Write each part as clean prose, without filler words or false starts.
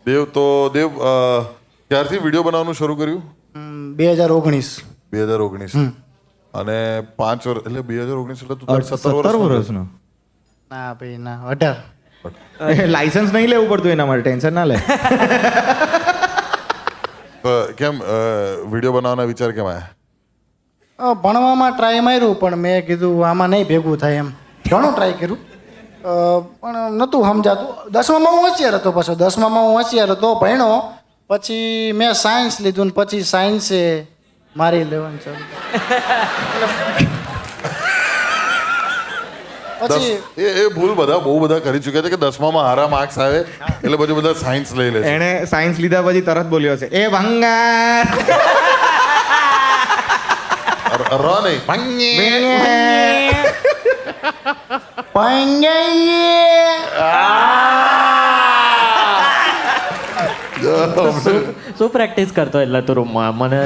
દેવ તો દેવ ક્યારથી વિડીયો બનાવવાનું શરૂ કર્યું? 2019. 2019. અને 5 વર્ષ એટલે 2019 એટલે તું 17 વર્ષનો. ના ભાઈ ના 18. લાયસન્સ નહીં લેવું પડતું એના માટે, ટેન્શન ના લે. કેમ વિડીયો બનાવવાના વિચાર કેમ આવ્યા? ભણવામાં ટ્રાય માર્યું પણ મેં કીધું આમાં નહીં ભેગું થાય એમ. ઘણું ટ્રાય કર્યું પણ નહોતું સમજાતું. 10મામાં હું હોશિયાર હતો, પાછો 10મામાં હું હોશિયાર હતો, ભણ્યો. પછી મેં સાયન્સ લીધું ને પછી સાયન્સે મારી લેવાનું ચાલુ. પછી એ ભૂલ બધા બહુ બધા કરી ચૂક્યા છે કે 10મામાં હારા માર્ક્સ આવે એટલે પછી બધા સાયન્સ લઈ લે છે. એણે સાયન્સ લીધા પછી તરત બોલ્યો છે, એ ભંગાર. ર નહીં શું પ્રેક્ટિસ કરતો એટલે તું રૂમમાં? મને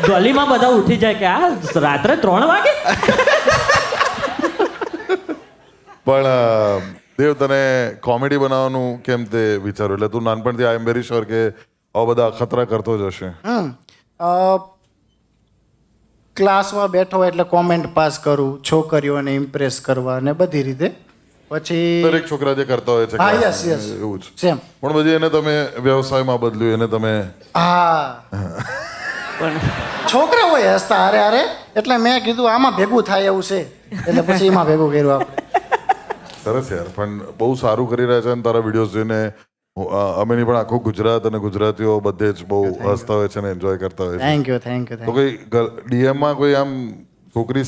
ગલીમાં બધા ઉઠી જાય કે આ રાત્રે 3 વાગે. પણ દેવ તને કોમેડી બનાવવાનું કેમ તે વિચાર્યું? એટલે તું નાનપણથી આઈ એમ વેરી શ્યોર કે આવા બધા અખતરા કરતો જ હશે. ક્લાસમાં બેઠો હોય એટલે કોમેન્ટ પાસ કરું, છોકરીઓને ઇમ્પ્રેસ કરવા ને બધી રીતે. પછી દરેક છોકરા જે કરતા હોય છે હા, class yes, yes. એવું જ. સેમ. પણ પછી એને તમે વ્યવસાયમાં બદલ્યું, એને તમે હા પણ છોકરા હોય હસતા હારે હારે એટલે મેં કીધું આમાં ભેગું થાય એવું છે એટલે પછી એમાં ભેગું કર્યું આપણે. સરસ યાર. પણ બહુ સારું કરી રહ્યા છે અને તારા વિડીયોઝ જોઈને અમેની પણ આખું ગુજરાત અને ગુજરાતીઓ બધે જ બહુ હસતા હોય છે અને એન્જોય કરતા હોય છે. Thank you. તો કોઈ ડીએમમાં કોઈ આમ છોકરી